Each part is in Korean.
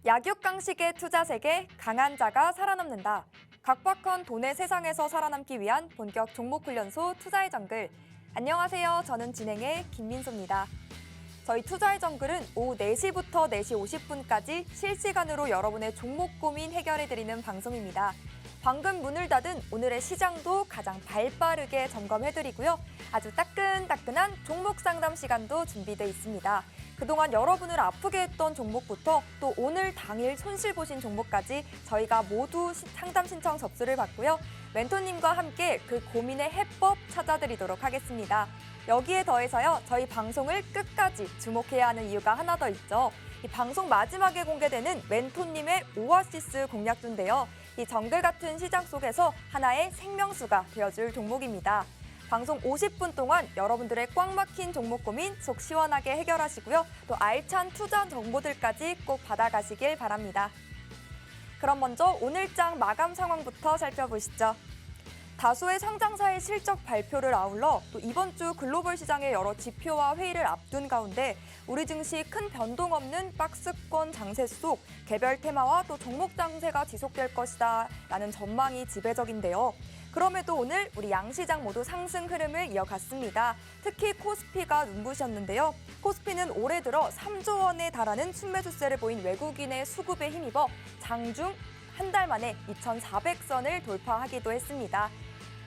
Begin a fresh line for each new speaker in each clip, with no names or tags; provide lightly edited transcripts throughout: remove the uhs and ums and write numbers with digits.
약육강식의 투자 세계, 강한 자가 살아남는다. 각박한 돈의 세상에서 살아남기 위한 본격 종목훈련소 투자의 정글. 안녕하세요. 저는 진행의 김민소입니다. 저희 투자의 정글은 오후 4시부터 4시 50분까지 실시간으로 여러분의 종목 고민 해결해드리는 방송입니다. 방금 문을 닫은 오늘의 시장도 가장 발빠르게 점검해드리고요. 아주 따끈따끈한 종목 상담 시간도 준비되어 있습니다. 그동안 여러분을 아프게 했던 종목부터 또 오늘 당일 손실 보신 종목까지 저희가 모두 상담 신청 접수를 받고요. 멘토님과 함께 그 고민의 해법 찾아드리도록 하겠습니다. 여기에 더해서요, 저희 방송을 끝까지 주목해야 하는 이유가 하나 더 있죠. 이 방송 마지막에 공개되는 멘토님의 오아시스 공략주인데요. 이 정글 같은 시장 속에서 하나의 생명수가 되어줄 종목입니다. 방송 50분 동안 여러분들의 꽉 막힌 종목 고민 속 시원하게 해결하시고요. 또 알찬 투자 정보들까지 꼭 받아가시길 바랍니다. 그럼 먼저 오늘장 마감 상황부터 살펴보시죠. 다수의 상장사의 실적 발표를 아울러 또 이번 주 글로벌 시장의 여러 지표와 회의를 앞둔 가운데 우리 증시 큰 변동 없는 박스권 장세 속 개별 테마와 또 종목 장세가 지속될 것이다 라는 전망이 지배적인데요. 그럼에도 오늘 우리 양시장 모두 상승 흐름을 이어갔습니다. 특히 코스피가 눈부셨는데요. 코스피는 올해 들어 3조 원에 달하는 순매수세를 보인 외국인의 수급에 힘입어 장중 한 달 만에 2,400선을 돌파하기도 했습니다.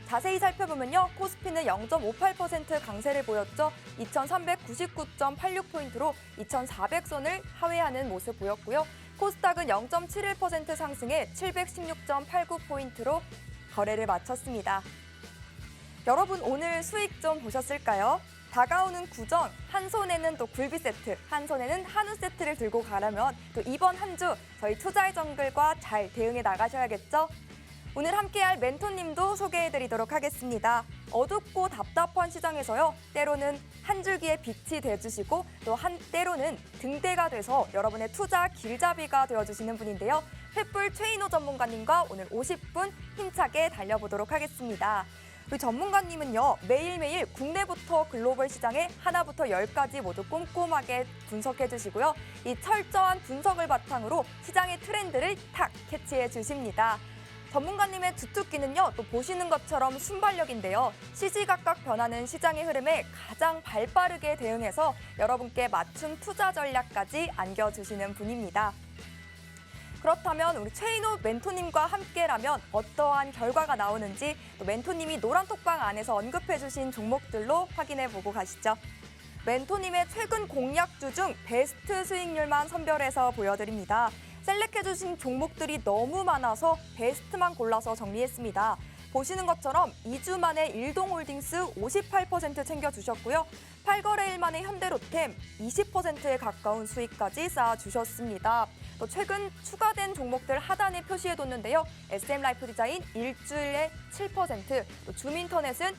자세히 살펴보면요. 코스피는 0.58% 강세를 보였죠. 2,399.86포인트로 2,400선을 하회하는 모습 보였고요. 코스닥은 0.71% 상승해 716.89포인트로 거래를 마쳤습니다. 여러분 오늘 수익 좀 보셨을까요? 다가오는 구정, 한 손에는 또 굴비 세트, 한 손에는 한우 세트를 들고 가려면 또 이번 한 주 저희 투자의 정글과 잘 대응해 나가셔야겠죠? 오늘 함께할 멘토님도 소개해드리도록 하겠습니다. 어둡고 답답한 시장에서요, 때로는 한 줄기의 빛이 돼주시고 또 때로는 등대가 돼서 여러분의 투자 길잡이가 되어주시는 분인데요. 횃불 최인호 전문가님과 오늘 50분 힘차게 달려보도록 하겠습니다. 우리 전문가님은요, 매일매일 국내부터 글로벌 시장에 하나부터 10까지 모두 꼼꼼하게 분석해 주시고요. 이 철저한 분석을 바탕으로 시장의 트렌드를 탁 캐치해 주십니다. 전문가님의 주특기는요, 또 보시는 것처럼 순발력인데요. 시시각각 변하는 시장의 흐름에 가장 발빠르게 대응해서 여러분께 맞춤 투자 전략까지 안겨주시는 분입니다. 그렇다면 우리 최인호 멘토님과 함께라면 어떠한 결과가 나오는지 또 멘토님이 노란톡방 안에서 언급해주신 종목들로 확인해보고 가시죠. 멘토님의 최근 공략주 중 베스트 수익률만 선별해서 보여드립니다. 셀렉해주신 종목들이 너무 많아서 베스트만 골라서 정리했습니다. 보시는 것처럼 2주 만에 일동홀딩스 58% 챙겨주셨고요. 8거래일 만에 현대로템 20%에 가까운 수익까지 쌓아주셨습니다. 또 최근 추가된 종목들 하단에 표시해뒀는데요. SM라이프디자인 일주일에 7%, 또 줌인터넷은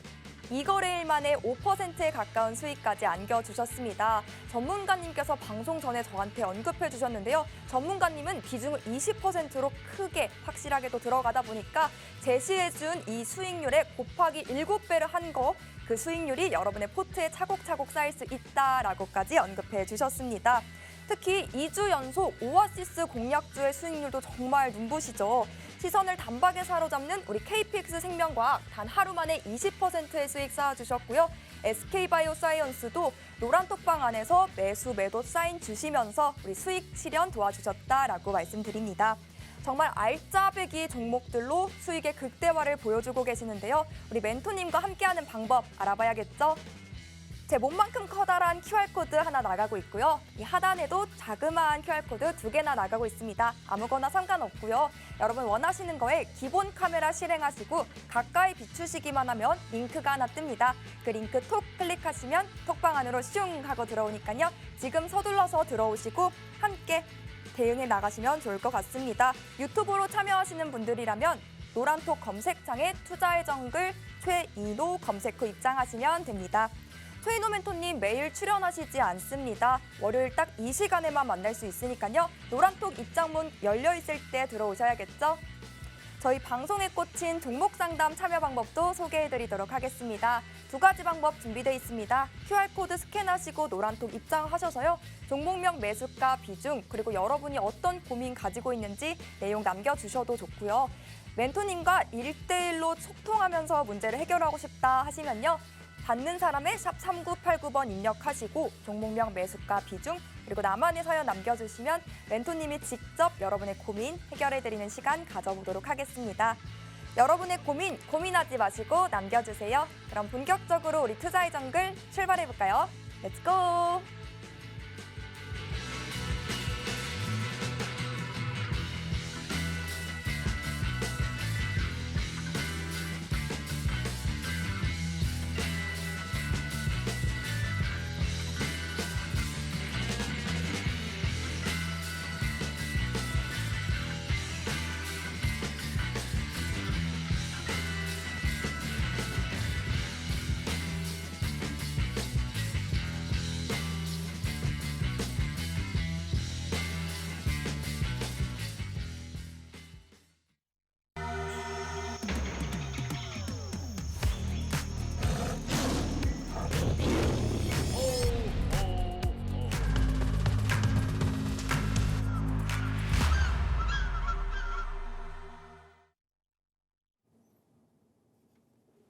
2거래일 만에 5%에 가까운 수익까지 안겨주셨습니다. 전문가님께서 방송 전에 저한테 언급해 주셨는데요. 전문가님은 비중을 20%로 크게 확실하게도 들어가다 보니까 제시해준 이 수익률에 곱하기 7배를 한 거, 그 수익률이 여러분의 포트에 차곡차곡 쌓일 수 있다라고까지 언급해 주셨습니다. 특히 2주 연속 오아시스 공략주의 수익률도 정말 눈부시죠. 시선을 단박에 사로잡는 우리 KPX 생명과학 단 하루 만에 20%의 수익 쌓아주셨고요. SK바이오사이언스도 노란톡방 안에서 매수 매도 사인 주시면서 우리 수익 실현 도와주셨다라고 말씀드립니다. 정말 알짜배기 종목들로 수익의 극대화를 보여주고 계시는데요. 우리 멘토님과 함께하는 방법 알아봐야겠죠? 제 몸만큼 커다란 QR코드 하나 나가고 있고요. 이 하단에도 자그마한 QR코드 2개나 나가고 있습니다. 아무거나 상관없고요. 여러분 원하시는 거에 기본 카메라 실행하시고 가까이 비추시기만 하면 링크가 하나 뜹니다. 그 링크 톡 클릭하시면 톡방 안으로 슝 하고 들어오니까요. 지금 서둘러서 들어오시고 함께 대응해 나가시면 좋을 것 같습니다. 유튜브로 참여하시는 분들이라면 노란톡 검색창에 투자의 정글 최인호 검색 후 입장하시면 됩니다. 최인호 멘토님 매일 출연하시지 않습니다. 월요일 딱 이 시간에만 만날 수 있으니까요. 노란톡 입장문 열려있을 때 들어오셔야겠죠? 저희 방송에 꽂힌 종목 상담 참여 방법도 소개해드리도록 하겠습니다. 두 가지 방법 준비되어 있습니다. QR코드 스캔하시고 노란톡 입장하셔서요. 종목명 매수가 비중 그리고 여러분이 어떤 고민 가지고 있는지 내용 남겨주셔도 좋고요. 멘토님과 1대1로 소통하면서 문제를 해결하고 싶다 하시면요. 받는 사람의 샵 3989번 입력하시고 종목명 매수가 비중 그리고 나만의 사연 남겨주시면 멘토님이 직접 여러분의 고민 해결해드리는 시간 가져보도록 하겠습니다. 여러분의 고민하지 마시고 남겨주세요. 그럼 본격적으로 우리 투자의 정글 출발해볼까요? 렛츠고!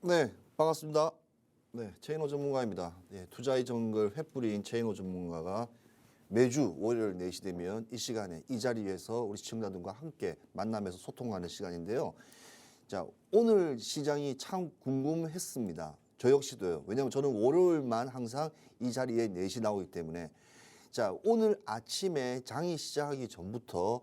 네, 반갑습니다. 네, 최인호 전문가입니다. 네, 투자의 정글 횃불인 최인호 전문가가 매주 월요일 4시 되면 이 시간에 이 자리에서 우리 시청자들과 함께 만나면서 소통하는 시간인데요. 자, 오늘 시장이 참 궁금했습니다. 저 역시도요. 왜냐하면 저는 월요일만 항상 이 자리에 4시 나오기 때문에 자, 오늘 아침에 장이 시작하기 전부터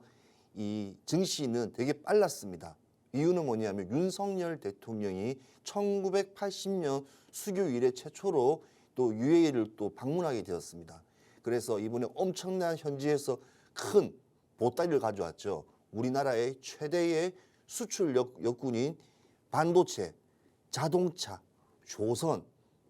이 증시는 되게 빨랐습니다. 이유는 뭐냐면 윤석열 대통령이 1980년 수교 이래 최초로 또 UAE를 또 방문하게 되었습니다. 그래서 이번에 엄청난 현지에서 큰 보따리를 가져왔죠. 우리나라의 최대의 수출 역군인 반도체, 자동차, 조선,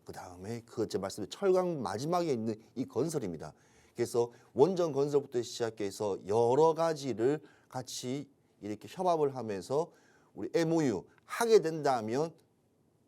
그다음에 제가 말씀드린 철강 마지막에 있는 이 건설입니다. 그래서 원전 건설부터 시작해서 여러 가지를 같이 이렇게 협업을 하면서 우리 MOU 하게 된다면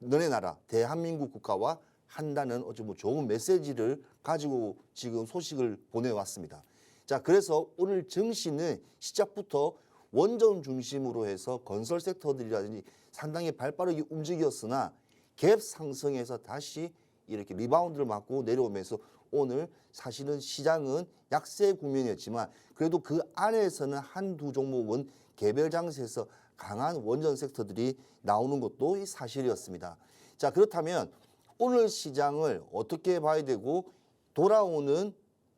너네 나라 대한민국 국가와 한다는 어찌 뭐 좋은 메시지를 가지고 지금 소식을 보내왔습니다. 자, 그래서 오늘 증시는 시작부터 원전 중심으로 해서 건설 섹터들이라든지 상당히 발빠르게 움직였으나 갭 상승에서 다시 이렇게 리바운드를 맞고 내려오면서 오늘 사실은 시장은 약세 국면이었지만 그래도 그 안에서는 한두 종목은 개별 장세에서 강한 원전 섹터들이 나오는 것도 사실이었습니다. 자, 그렇다면 오늘 시장을 어떻게 봐야 되고 돌아오는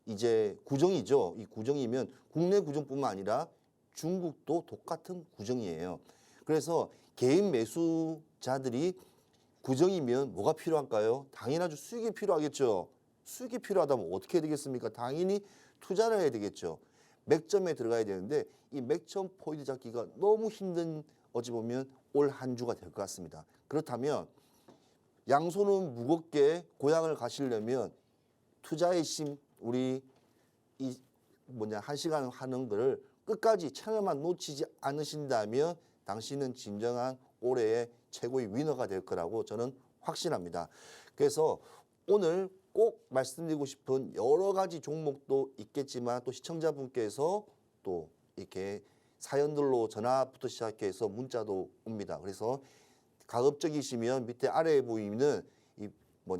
이제 구정이죠. 이 구정이면 국내 구정뿐만 아니라 중국도 똑같은 구정이에요. 그래서 개인 매수자들이 구정이면 뭐가 필요할까요? 당연하죠. 수익이 필요하겠죠. 수익이 필요하다면 어떻게 해야 되겠습니까? 당연히 투자를 해야 되겠죠. 맥점에 들어가야 되는데 이 맥점 포인트 잡기가 너무 힘든 어찌 보면 올 한 주가 될 것 같습니다. 그렇다면 양손은 무겁게 고향을 가시려면 투자의 심 우리 이 한 시간 하는 거를 끝까지 채널만 놓치지 않으신다면 당신은 진정한 올해의 최고의 위너가 될 거라고 저는 확신합니다. 그래서 오늘 꼭 말씀드리고 싶은 여러 가지 종목도 있겠지만 또 시청자분께서 또 이렇게 사연들로 전화부터 시작해서 문자도 옵니다. 그래서 가급적이시면 밑에 아래에 보이는 이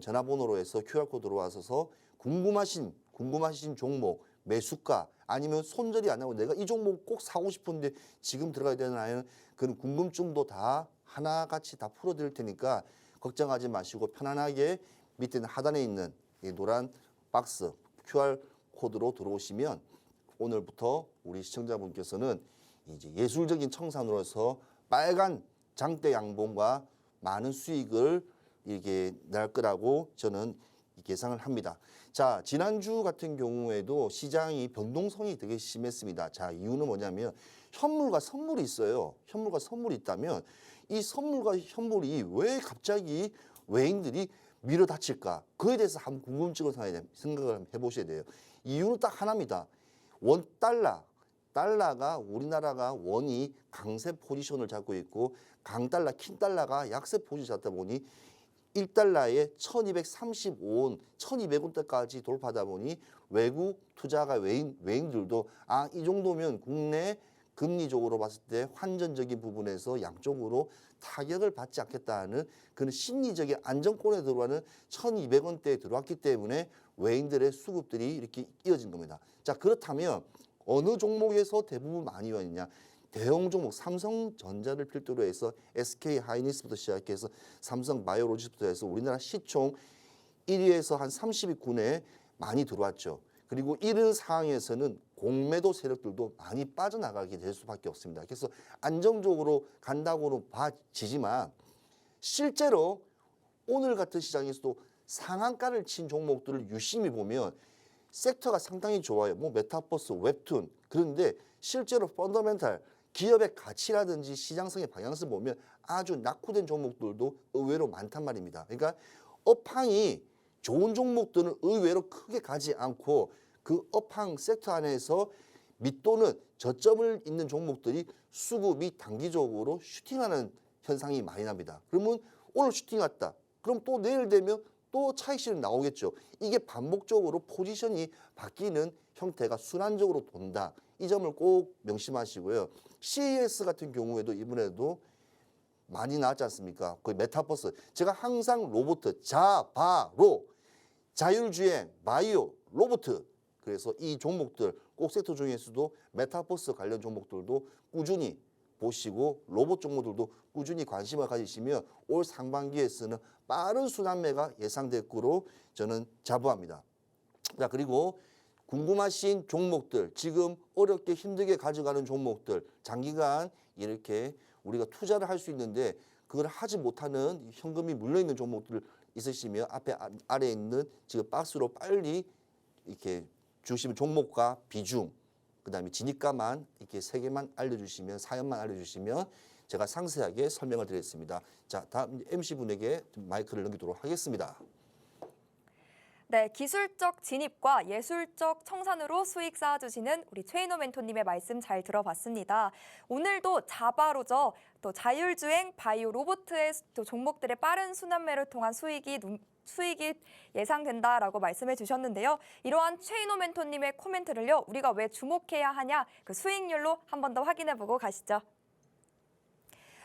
전화번호로 해서 QR코드로 와서 궁금하신 종목, 매수가 아니면 손절이 안 나고 내가 이 종목 꼭 사고 싶은데 지금 들어가야 되나요? 그런 궁금증도 다 하나같이 다 풀어드릴 테니까 걱정하지 마시고 편안하게 밑에 하단에 있는 이 노란 박스 QR코드로 들어오시면 오늘부터 우리 시청자분께서는 이제 예술적인 청산으로서 빨간 장대 양봉과 많은 수익을 이렇게 낼 거라고 저는 예상을 합니다. 자, 지난주 같은 경우에도 시장이 변동성이 되게 심했습니다. 자, 이유는 뭐냐면 현물과 선물이 있어요. 현물과 선물이 있다면 이 선물과 현물이 왜 갑자기 외인들이 밀어 닥칠까? 그에 대해서 한번 궁금증을 생각을 해보셔야 돼요. 이유는 딱 하나입니다. 원달러, 달러가 우리나라가 원이 강세 포지션을 잡고 있고 강달러, 킨달러가 약세 포지션 잡다 보니 1달러에 1235원, 1200원대까지 돌파하다 보니 외국 투자가 외인들도 이 정도면 국내 금리적으로 봤을 때 환전적인 부분에서 양쪽으로 타격을 받지 않겠다는 그런 심리적인 안정권에 들어가는 1200원대에 들어왔기 때문에 외인들의 수급들이 이렇게 이어진 겁니다. 자, 그렇다면 어느 종목에서 대부분 많이 왔느냐? 대형 종목 삼성전자를 필두로 해서 SK 하이닉스부터 시작해서 삼성 바이오로직스부터 해서 우리나라 시총 1위에서 한 30위군에 많이 들어왔죠. 그리고 이런 상황에서는 공매도 세력들도 많이 빠져나가게 될 수밖에 없습니다. 그래서 안정적으로 간다고는 봐지지만 실제로 오늘 같은 시장에서도 상한가를 친 종목들을 유심히 보면 섹터가 상당히 좋아요. 뭐 메타버스, 웹툰. 그런데 실제로 펀더멘탈 기업의 가치라든지 시장성의 방향성을 보면 아주 낙후된 종목들도 의외로 많단 말입니다. 그러니까 업황이 좋은 종목들은 의외로 크게 가지 않고 그 업황 섹터 안에서 밑도는 저점을 잇는 종목들이 수급이 단기적으로 슈팅하는 현상이 많이 납니다. 그러면 오늘 슈팅 왔다. 그럼 또 내일 되면 또 차익실은 나오겠죠. 이게 반복적으로 포지션이 바뀌는 형태가 순환적으로 돈다. 이 점을 꼭 명심하시고요. CES 같은 경우에도 이번에도 많이 나왔지 않습니까? 거의 메타버스. 제가 항상 로봇, 자바로, 자율주행, 바이오, 로봇. 그래서 이 종목들 꼭 섹터 중에서도 메타버스 관련 종목들도 꾸준히 보시고 로봇 종목들도 꾸준히 관심을 가지시면 올 상반기에서는 빠른 순환매가 예상될 거로 저는 자부합니다. 자, 그리고 궁금하신 종목들, 지금 어렵게 힘들게 가져가는 종목들, 장기간 이렇게 우리가 투자를 할 수 있는데 그걸 하지 못하는 현금이 물려있는 종목들 있으시면 앞에 아래에 있는 지금 박스로 빨리 이렇게 주시면 종목과 비중, 그다음에 진입가만 이렇게 3개만 알려주시면, 사연만 알려주시면 제가 상세하게 설명을 드리겠습니다. 자, 다음 MC분에게 마이크를 넘기도록 하겠습니다.
네, 기술적 진입과 예술적 청산으로 수익 쌓아주시는 우리 최인호 멘토님의 말씀 잘 들어봤습니다. 오늘도 자바로죠. 또 자율주행, 바이오 로봇의 또 종목들의 빠른 순환매를 통한 수익이 예상된다라고 말씀해 주셨는데요. 이러한 최인호 멘토님의 코멘트를요, 우리가 왜 주목해야 하냐, 그 수익률로 한 번 더 확인해 보고 가시죠.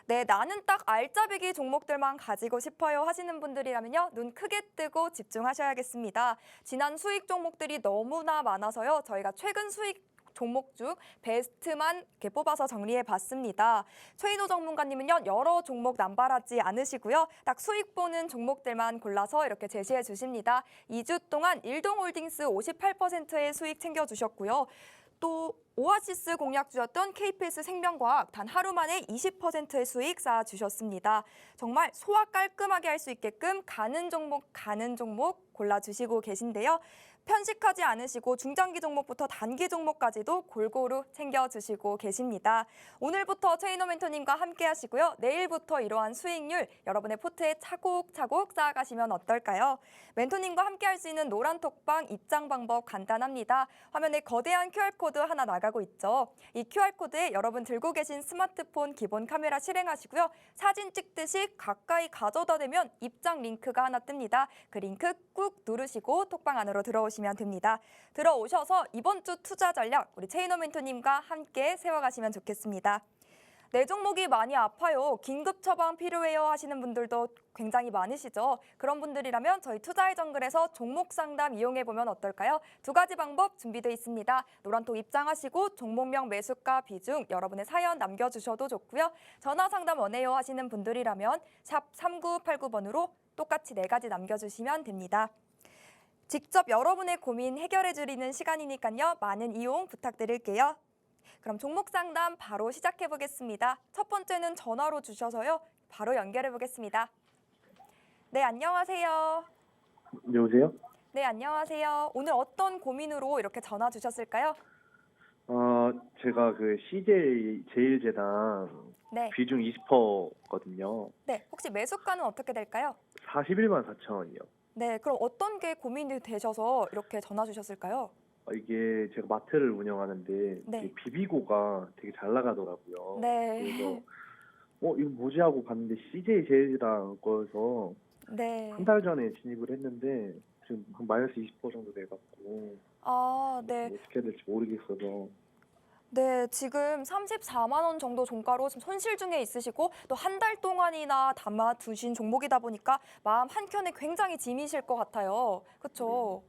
네, 나는 딱 알짜배기 종목들만 가지고 싶어요 하시는 분들이라면요, 눈 크게 뜨고 집중하셔야겠습니다. 지난 수익 종목들이 너무나 많아서요, 저희가 최근 수익 종목 중 베스트만 이렇게 뽑아서 정리해봤습니다. 최인호 전문가님은요, 여러 종목 남발하지 않으시고요, 딱 수익 보는 종목들만 골라서 이렇게 제시해 주십니다. 2주 동안 일동홀딩스 58%의 수익 챙겨주셨고요. 또 오아시스 공략주였던 KPS 생명과학 단 하루 만에 20%의 수익 쌓아주셨습니다. 정말 소화 깔끔하게 할 수 있게끔 가는 종목 골라주시고 계신데요. 편식하지 않으시고 중장기 종목부터 단기 종목까지도 골고루 챙겨주시고 계십니다. 오늘부터 최인호 멘토님과 함께 하시고요. 내일부터 이러한 수익률 여러분의 포트에 차곡차곡 쌓아가시면 어떨까요? 멘토님과 함께 할 수 있는 노란톡방 입장 방법 간단합니다. 화면에 거대한 QR코드 하나 나가고 있죠. 이 QR코드에 여러분 들고 계신 스마트폰 기본 카메라 실행하시고요. 사진 찍듯이 가까이 가져다 대면 입장 링크가 하나 뜹니다. 그 링크 꾹 누르시고 톡방 안으로 들어오시면 됩니다. 들어오셔서 이번 주 투자 전략 우리 최인호 멘토님과 함께 세워가시면 좋겠습니다. 내 종목이 많이 아파요, 긴급 처방 필요해요 하시는 분들도 굉장히 많으시죠. 그런 분들이라면 저희 투자의 정글에서 종목 상담 이용해보면 어떨까요? 2가지 방법 준비되어 있습니다. 노란톡 입장하시고 종목명, 매수가, 비중 여러분의 사연 남겨주셔도 좋고요. 전화 상담 원해요 하시는 분들이라면 샵 3989번으로 똑같이 4가지 남겨주시면 됩니다. 직접 여러분의 고민 해결해드리는 시간이니까요. 많은 이용 부탁드릴게요. 그럼 종목 상담 바로 시작해 보겠습니다. 첫 번째는 전화로 주셔서요. 바로 연결해 보겠습니다. 네, 안녕하세요.
여보세요?
네, 안녕하세요. 오늘 어떤 고민으로 이렇게 전화 주셨을까요?
제가 그 CJ 제일제당
네.
비중 20%거든요.
네, 혹시 매수가는 어떻게 될까요?
41만 4천 원이요.
네, 그럼 어떤 게 고민이 되셔서 이렇게 전화 주셨을까요?
이게 제가 마트를 운영하는데
네.
이 비비고가 되게 잘 나가더라고요.
네.
그래서 이거 뭐지 하고 봤는데 CJ 제일제당 거여서
네.
한 달 전에 진입을 했는데 지금 한 마이너스 20% 정도 돼갖고
아, 네.
어떻게 해야 될지 모르겠어서.
네, 지금 34만 원 정도 종가로 지금 손실 중에 있으시고 또 한 달 동안이나 담아 두신 종목이다 보니까 마음 한켠에 굉장히 짐이실 것 같아요. 그렇죠?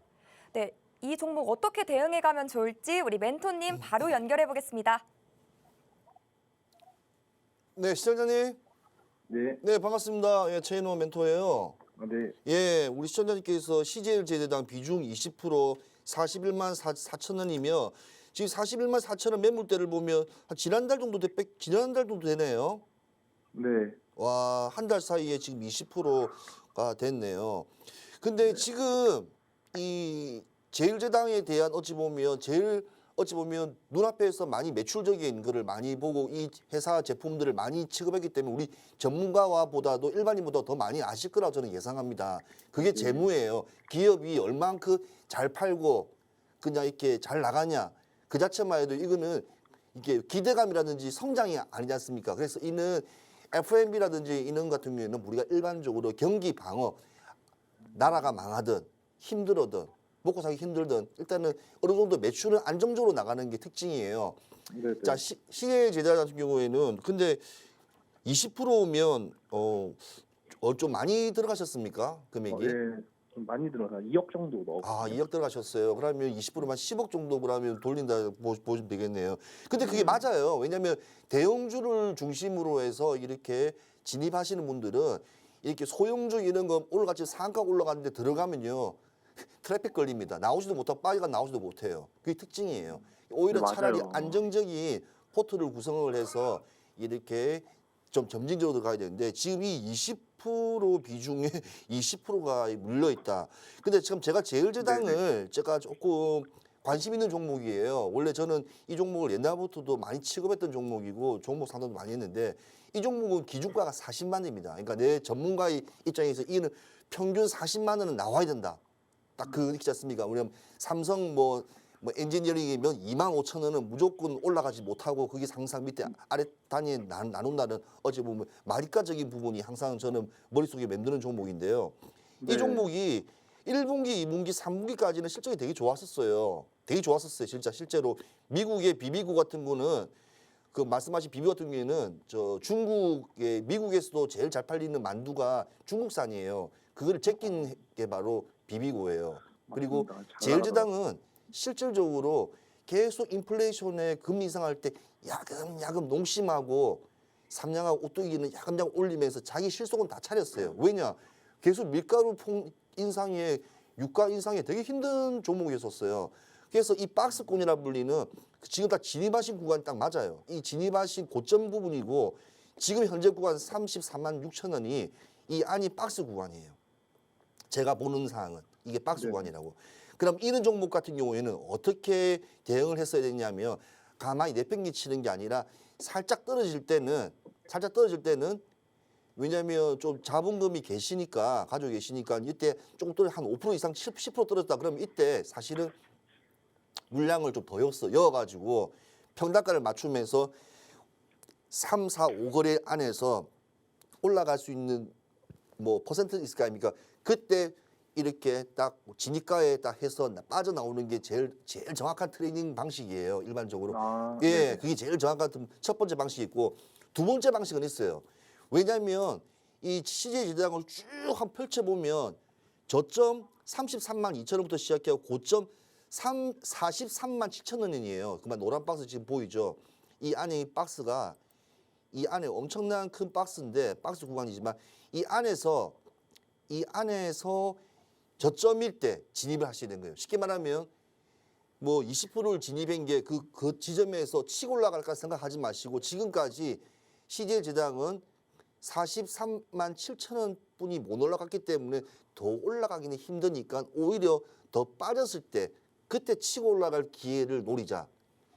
네, 이 종목 어떻게 대응해 가면 좋을지 우리 멘토님 바로 연결해 보겠습니다.
네, 시청자님.
네,
네, 반갑습니다. 예, 최인호 멘토예요.
네,
예, 우리 시청자님께서 CJL 제대당 비중 20% 41만 4천 원이며 지금 41만 4천 원 매물대를 보면 한 지난달 정도 지난달 정도 되네요.
네,
와, 한 달 사이에 지금 20%가 됐네요. 근데 지금 이 제일제당에 대한 어찌 보면 눈앞에서 많이 매출적인 거를 많이 보고 이 회사 제품들을 많이 취급했기 때문에 우리 전문가와 보다도 일반인보다 더 많이 아실 거라고 저는 예상합니다. 그게 재무예요. 기업이 얼만큼 잘 팔고 그냥 이렇게 잘 나가냐 그 자체만 해도 이거는 이게 기대감이라든지 성장이 아니지 않습니까? 그래서 이는 F&B라든지 이런 같은 경우에는 우리가 일반적으로 경기 방어 나라가 망하든 힘들어든 먹고 살기 힘들든 일단은 어느 정도 매출은 안정적으로 나가는 게 특징이에요.
네, 네.
자, 시계 제작 같은 경우에는 근데 20%면 좀 많이 들어가셨습니까? 금액이?
네, 좀 많이 들어서 2억 정도 넣었거든요.
아, 2억 들어가셨어요. 그러면 20%만 10억 정도 그러면 돌린다 보시면 되겠네요. 근데 그게 맞아요. 왜냐하면 대형주를 중심으로 해서 이렇게 진입하시는 분들은 이렇게 소형주 이런 거 올라같이 상가 올라가는데 들어가면요. 트래픽 걸립니다. 나오지도 못하고 빠지가 나오지도 못해요. 그게 특징이에요. 오히려
네,
차라리
맞아요.
안정적인 포트를 구성을 해서 이렇게 좀 점진적으로 가야 되는데 지금 이 20% 비중에 20%가 물려 있다. 근데 지금 제가 제일제당을 제가 조금 관심 있는 종목이에요. 원래 저는 이 종목을 옛날부터도 많이 취급했던 종목이고 종목 상담도 많이 했는데 이 종목은 기준가가 40만 원입니다. 그러니까 내 전문가의 입장에서 이는 평균 40만 원은 나와야 된다. 딱 그 있지 않습니까? 왜냐면 삼성 뭐 엔지니어링이면 2만 5천 원은 무조건 올라가지 못하고 그게 항상 밑에 아래 단위에 나눈다는 어찌 보면 말가적인 부분이 항상 저는 머릿속에 맴드는 종목인데요.
네.
이 종목이 1분기, 2분기, 3분기까지는 실적이 되게 좋았었어요. 되게 좋았었어요. 진짜 실제로 미국의 비비고 같은 거는 그 말씀하신 비비 같은 경우에는 저 중국의 미국에서도 제일 잘 팔리는 만두가 중국산이에요. 그거를 제낀 게 바로 비비고예요. 그리고
맞습니다. 잘
제일제당은 실질적으로 계속 인플레이션에 금리 인상할 때 야금야금 농심하고 삼양하고 오뚜기는 야금야금 올리면서 자기 실속은 다 차렸어요. 왜냐? 계속 밀가루 인상에 유가 인상에 되게 힘든 종목이었었어요. 그래서 이 박스권이라 불리는 지금 다 진입하신 구간이 딱 맞아요. 이 진입하신 고점 부분이고 지금 현재 구간 33만 6천 원이 이 안이 박스 구간이에요. 제가 보는 사항은 이게 박스
네.
구간이라고. 그럼 이런 종목 같은 경우에는 어떻게 대응을 했어야 되냐면 가만히 내팽개치는 게 아니라 살짝 떨어질 때는 왜냐하면 좀 자본금이 계시니까 가지고 계시니까 이때 조금 떨어 한 5% 이상 10% 떨어졌다 그러면 이때 사실은 물량을 좀 더 여어가지고 평단가를 맞추면서 3, 4, 5거래 안에서 올라갈 수 있는 뭐 퍼센트 있을 거 아닙니까? 그때 이렇게 딱 진입가에 딱 해서 빠져나오는 게 제일 정확한 트레이닝 방식이에요. 일반적으로. 예,
네네.
그게 제일 정확한 첫 번째 방식이 있고 두 번째 방식은 있어요. 왜냐하면 이 CJ 지당을 쭉 한 펼쳐보면 저점 33만 2천 원부터 시작해서 고점 43만 7천 원이에요. 그만 노란 박스 지금 보이죠? 이 안에 박스가 이 안에 엄청난 큰 박스인데 박스 구간이지만 이 안에서 저점일 때 진입을 하셔야 되는 거예요. 쉽게 말하면 뭐 20%를 진입한 게 그 지점에서 치고 올라갈까 생각하지 마시고 지금까지 CJ 제당은 43만 7천 원 뿐이 못 올라갔기 때문에 더 올라가기는 힘드니까 오히려 더 빠졌을 때 그때 치고 올라갈 기회를 노리자.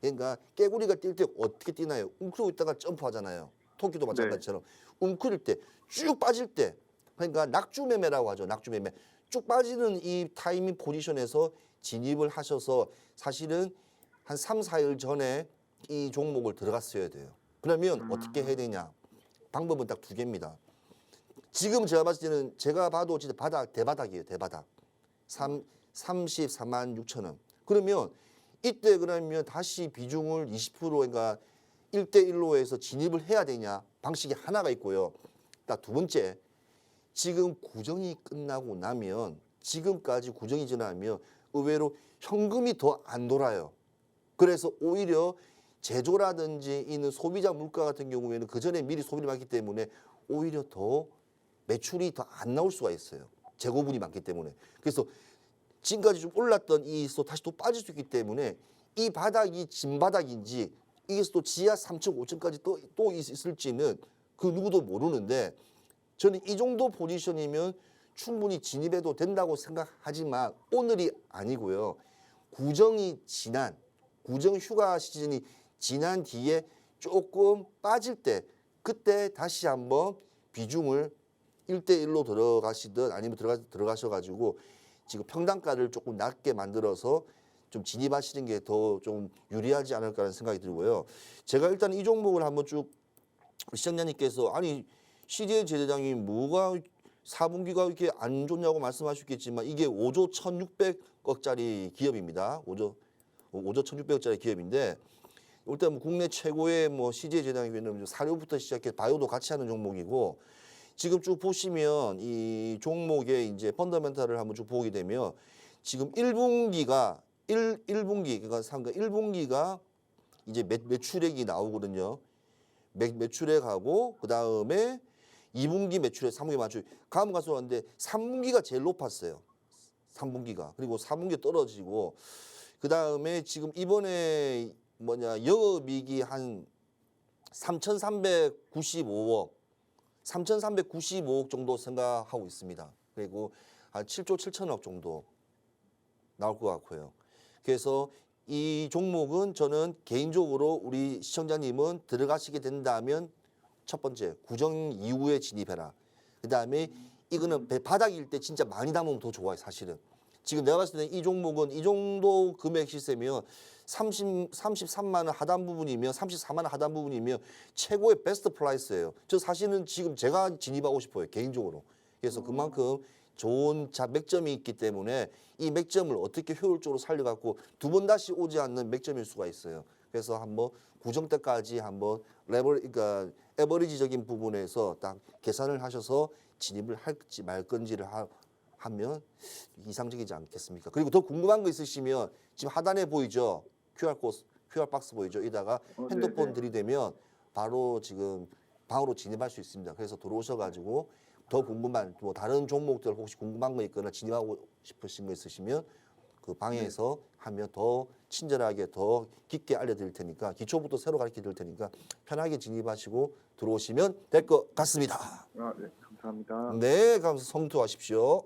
그러니까 깨구리가 뛸 때 어떻게 뛰나요? 웅크리고 있다가 점프하잖아요. 토끼도 마찬가지처럼 웅크릴 때 쭉 빠질 때 그러니까 낙주매매라고 하죠. 낙주매매 쭉 빠지는 이 타이밍 포지션에서 진입을 하셔서 사실은 한 3, 4일 전에 이 종목을 들어갔어야 돼요. 그러면 어떻게 해야 되냐? 방법은 딱 두 개입니다. 지금 제가 봤을 때는 제가 봐도 진짜 대바닥이에요. 대바닥. 34만 6천 원. 그러면 이때 그러면 다시 비중을 20%인가 1대1로 해서 진입을 해야 되냐? 방식이 하나가 있고요. 딱 두 번째, 지금 구정이 끝나고 나면 지금까지 구정이 지나면 의외로 현금이 더 안 돌아요. 그래서 오히려 제조라든지 있는 소비자 물가 같은 경우에는 그 전에 미리 소비를 많기 때문에 오히려 더 매출이 더 안 나올 수가 있어요. 재고분이 많기 때문에. 그래서 지금까지 좀 올랐던 이또 다시 또 빠질 수 있기 때문에 이 바닥이 진바닥인지 이게 또 지하 3층, 5층까지 또 있을지는 그 누구도 모르는데 저는 이 정도 포지션이면 충분히 진입해도 된다고 생각하지만 오늘이 아니고요. 구정 휴가 시즌이 지난 뒤에 조금 빠질 때 그때 다시 한번 비중을 1대1로 들어가시든 아니면 들어가셔가지고 지금 평단가를 조금 낮게 만들어서 좀 진입하시는 게 더 좀 유리하지 않을까라는 생각이 들고요. 제가 일단 이 종목을 한번 쭉 시청자님께서 아니 CJ 제대장이 뭐가 4분기가 이렇게 안 좋냐고 말씀하셨겠지만 이게 5조 1,600억짜리 기업입니다. 5조 1,600억짜리 기업인데 일단 뭐 국내 최고의 뭐 CJ 제대장이면 사료부터 시작해 바이오도 같이 하는 종목이고 지금 쭉 보시면 이 종목의 이제 펀더멘탈을 한번 쭉 보게 되면 지금 1분기가 1분기 그러니까 1분기가 이제 매출액이 나오거든요. 매출액하고 그다음에 2분기 매출액, 3분기 매출 가면 갈수록 하는데 3분기가 제일 높았어요. 3분기가. 그리고 4분기 떨어지고 그다음에 지금 이번에 영업이익이 한 3,395억 정도 생각하고 있습니다. 그리고 한 7조 7천억 정도 나올 것 같고요. 그래서 이 종목은 저는 개인적으로 우리 시청자님은 들어가시게 된다면 첫 번째 구정 이후에 진입해라. 그다음에 이거는 바닥일 때 진짜 많이 담으면 더 좋아요. 사실은. 지금 내가 봤을 때는 이 종목은 이 정도 금액 시세면 33만 원 하단 부분이면 34만 원 하단 부분이면 최고의 베스트 플라이스예요. 저 사실은 지금 제가 진입하고 싶어요. 개인적으로. 그래서 그만큼 좋은 맥점이 있기 때문에 이 맥점을 어떻게 효율적으로 살려갖고 두 번 다시 오지 않는 맥점일 수가 있어요. 그래서 한번 구정 때까지 한번 그러니까 에버리지적인 부분에서 딱 계산을 하셔서 진입을 할지 말 건지를 하면 이상적이지 않겠습니까? 그리고 더 궁금한 거 있으시면 지금 하단에 보이죠? QR 박스 보이죠? 이다가 핸드폰
네네.
들이대면 바로 지금 방으로 진입할 수 있습니다. 그래서 들어오셔가지고 더 궁금한 뭐 다른 종목들 혹시 궁금한 거 있거나 진입하고 싶으신 거 있으시면 그 방에서 하면 더 친절하게 더 깊게 알려드릴 테니까 기초부터 새로 가르쳐 드릴 테니까 편하게 진입하시고 들어오시면 될 것 같습니다.
아, 네, 감사합니다.
네, 그럼 성투하십시오.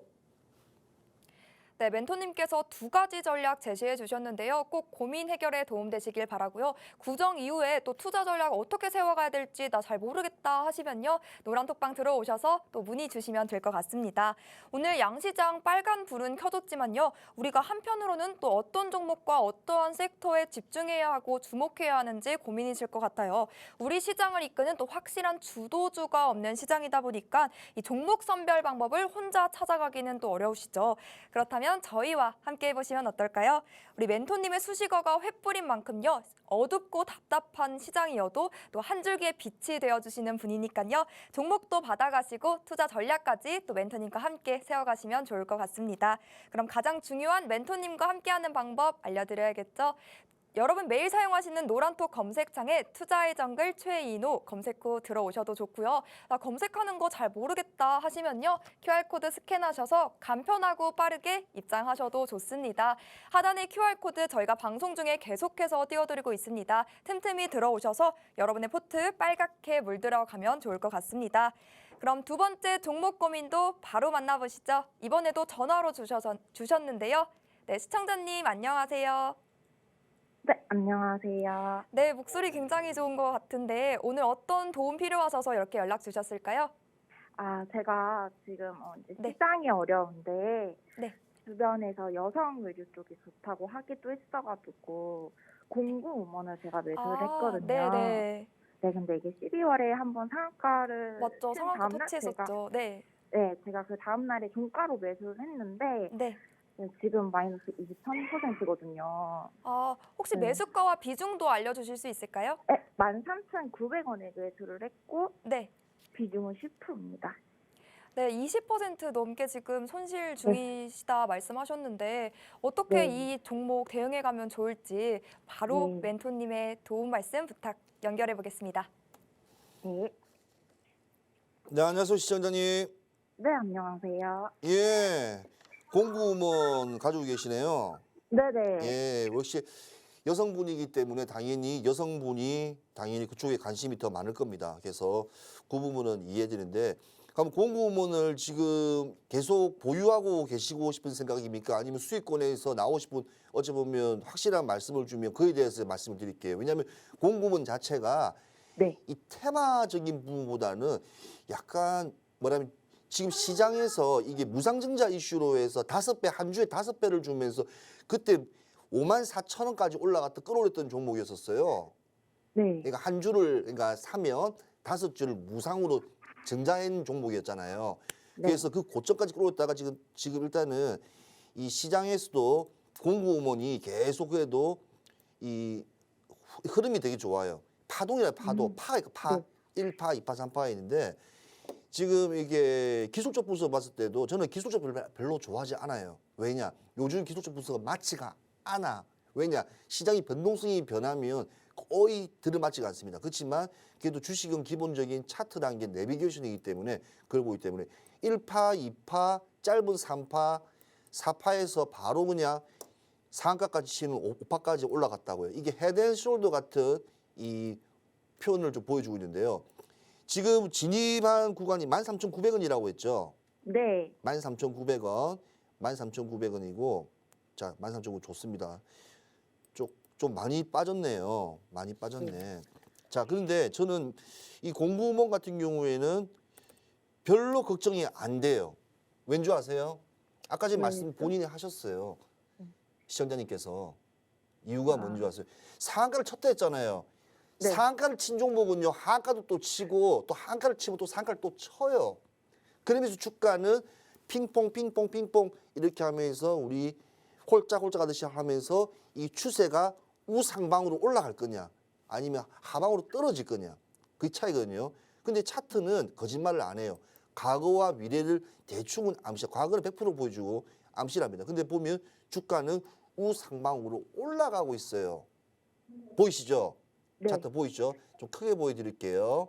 네, 멘토님께서 두 가지 전략 제시해 주셨는데요. 꼭 고민 해결에 도움되시길 바라고요. 구정 이후에 또 투자 전략 어떻게 세워가야 될지 나 잘 모르겠다 하시면요. 노란톡방 들어오셔서 또 문의 주시면 될 것 같습니다. 오늘 양시장 빨간 불은 켜졌지만요. 우리가 한편으로는 또 어떤 종목과 어떠한 섹터에 집중해야 하고 주목해야 하는지 고민이실 것 같아요. 우리 시장을 이끄는 또 확실한 주도주가 없는 시장이다 보니까 이 종목 선별 방법을 혼자 찾아가기는 또 어려우시죠. 그렇다면 저희와 함께 해보시면 어떨까요? 우리 멘토님의 수식어가 횃불인 만큼요. 어둡고 답답한 시장이어도 또 한 줄기의 빛이 되어주시는 분이니까요. 종목도 받아가시고 투자 전략까지 또 멘토님과 함께 세워가시면 좋을 것 같습니다. 그럼 가장 중요한 멘토님과 함께하는 방법 알려드려야겠죠? 여러분 매일 사용하시는 노란톡 검색창에 투자의 정글 최인호 검색 후 들어오셔도 좋고요. 나 검색하는 거 잘 모르겠다 하시면요. QR코드 스캔하셔서 간편하고 빠르게 입장하셔도 좋습니다. 하단의 QR코드 저희가 방송 중에 계속해서 띄워드리고 있습니다. 틈틈이 들어오셔서 여러분의 포트 빨갛게 물들어가면 좋을 것 같습니다. 그럼 두 번째 종목 고민도 바로 만나보시죠. 이번에도 전화로 주셨는데요. 네, 시청자님 안녕하세요.
네, 안녕하세요.
네, 목소리 굉장히 좋은 것 같은데 오늘 어떤 도움 필요하셔서 이렇게 연락 주셨을까요?
제가 지금 이제
네.
시장이 어려운데
네.
주변에서 여성 의류 쪽이 좋다고 하기도 했어가지고 공구우먼을 제가 매수를 했거든요.
네네.
네, 근데 이게 12월에 한번 상한가를
맞죠.
친
상한가
다음날
터치했었죠. 네.
제가 그 다음날에 종가로 매수를 했는데
네.
네, 지금 마이너스 23%거든요.
혹시
네.
매수가와 비중도 알려주실 수 있을까요?
네, 13,900원에 매수를 했고
네.
비중은 10%입니다.
네, 20% 넘게 지금 손실 중이시다 말씀하셨는데 어떻게
네.
이 종목 대응해 가면 좋을지 바로
네.
멘토님의 도움 말씀 부탁 연결해 보겠습니다.
네.
네, 안녕하세요, 시청자님.
네, 안녕하세요.
예, 공구먼 가지고 계시네요.
네네.
예, 역시 여성분이기 때문에 당연히 그쪽에 관심이 더 많을 겁니다. 그래서 그 부분은 이해되는데, 그럼 공구먼을 지금 계속 보유하고 계시고 싶은 생각입니까? 아니면 수익권에서 나오고 싶은, 어찌 보면 확실한 말씀을 주면 그에 대해서 말씀을 드릴게요. 왜냐하면 공구먼 자체가
네.
이 테마적인 부분보다는 약간 뭐라면 지금 시장에서 이게 무상증자 이슈로 해서 한 주에 5배를 주면서 그때 54,000원까지 올라갔다 끌어올렸던 종목이었었어요.
네.
그러니까 한 주를 사면 5주를 무상으로 증자한 종목이었잖아요.
네.
그래서 그 고점까지 끌어올렸다가 지금 일단은 이 시장에서도 공구음원이 계속해도 이 흐름이 되게 좋아요. 파동이라 파도, 파,
네.
1파, 2파, 3파가 있는데 지금 이게 기술적 분석 봤을 때도 저는 기술적 별로 좋아하지 않아요. 왜냐? 요즘 기술적 분석은 맞지가 않아. 왜냐? 시장이 변동성이 변하면 거의 들어맞지가 않습니다. 그렇지만 그래도 주식은 기본적인 차트라는 게 내비게이션이기 때문에 그걸 보기 때문에 1파, 2파, 짧은 3파, 4파에서 바로 그냥 상한가까지 치는 5파까지 올라갔다고요. 이게 헤드앤숄더 같은 이 표현을 좀 보여주고 있는데요. 지금 진입한 구간이 13,900원이라고 했죠.
네.
13,900원, 13,900원이고, 자, 13,900원 좋습니다. 좀 많이 빠졌네요. 많이 빠졌네. 자, 그런데 저는 이 공구먼 같은 경우에는 별로 걱정이 안 돼요. 왠지 아세요? 아까 전에 말씀 본인이 하셨어요. 시청자님께서. 이유가 뭔지 아세요? 상한가를 쳤다 했잖아요.
네.
상한가를 친 종목은요, 하한가도 또 치고 또 하한가를 치고 또 상한가를 또 쳐요. 그러면서 주가는 핑퐁 핑퐁 핑퐁 이렇게 하면서 우리 홀짝홀짝 하듯이 하면서 이 추세가 우상방으로 올라갈 거냐 아니면 하방으로 떨어질 거냐 그 차이거든요. 근데 차트는 거짓말을 안 해요. 과거와 미래를 대충은 암시, 과거는 100% 보여주고 암시랍니다. 근데 보면 주가는 우상방으로 올라가고 있어요. 보이시죠?
네.
차트 보이죠? 좀 크게 보여드릴게요.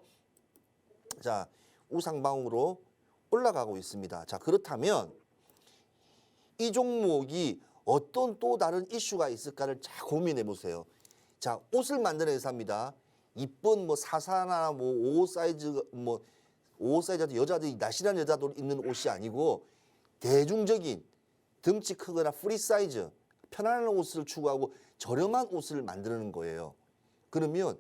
자, 우상방으로 올라가고 있습니다. 자, 그렇다면 이 종목이 어떤 또 다른 이슈가 있을까를 잘 고민해 보세요. 자, 옷을 만드는 회사입니다. 이쁜 사사나 오호 사이즈 오호 사이즈 여자들이 날씬한 여자들 입는 옷이 아니고 대중적인 덩치 크거나 프리 사이즈 편안한 옷을 추구하고 저렴한 옷을 만드는 거예요. 그러면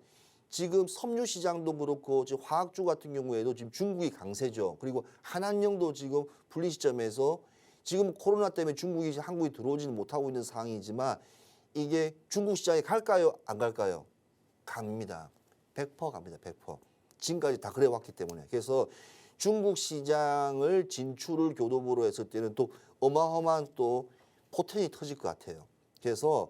지금 섬유 시장도 그렇고 지금 화학주 같은 경우에도 지금 중국이 강세죠. 그리고 한한령도 지금 분리 시점에서 지금 코로나 때문에 중국이 한국에 들어오지는 못하고 있는 상황이지만 이게 중국 시장에 갈까요? 안 갈까요? 갑니다. 100% 갑니다. 100%. 지금까지 다 그래 왔기 때문에. 그래서 중국 시장을 진출을 교도보로 했을 때는 또 어마어마한 또 포텐이 터질 것 같아요. 그래서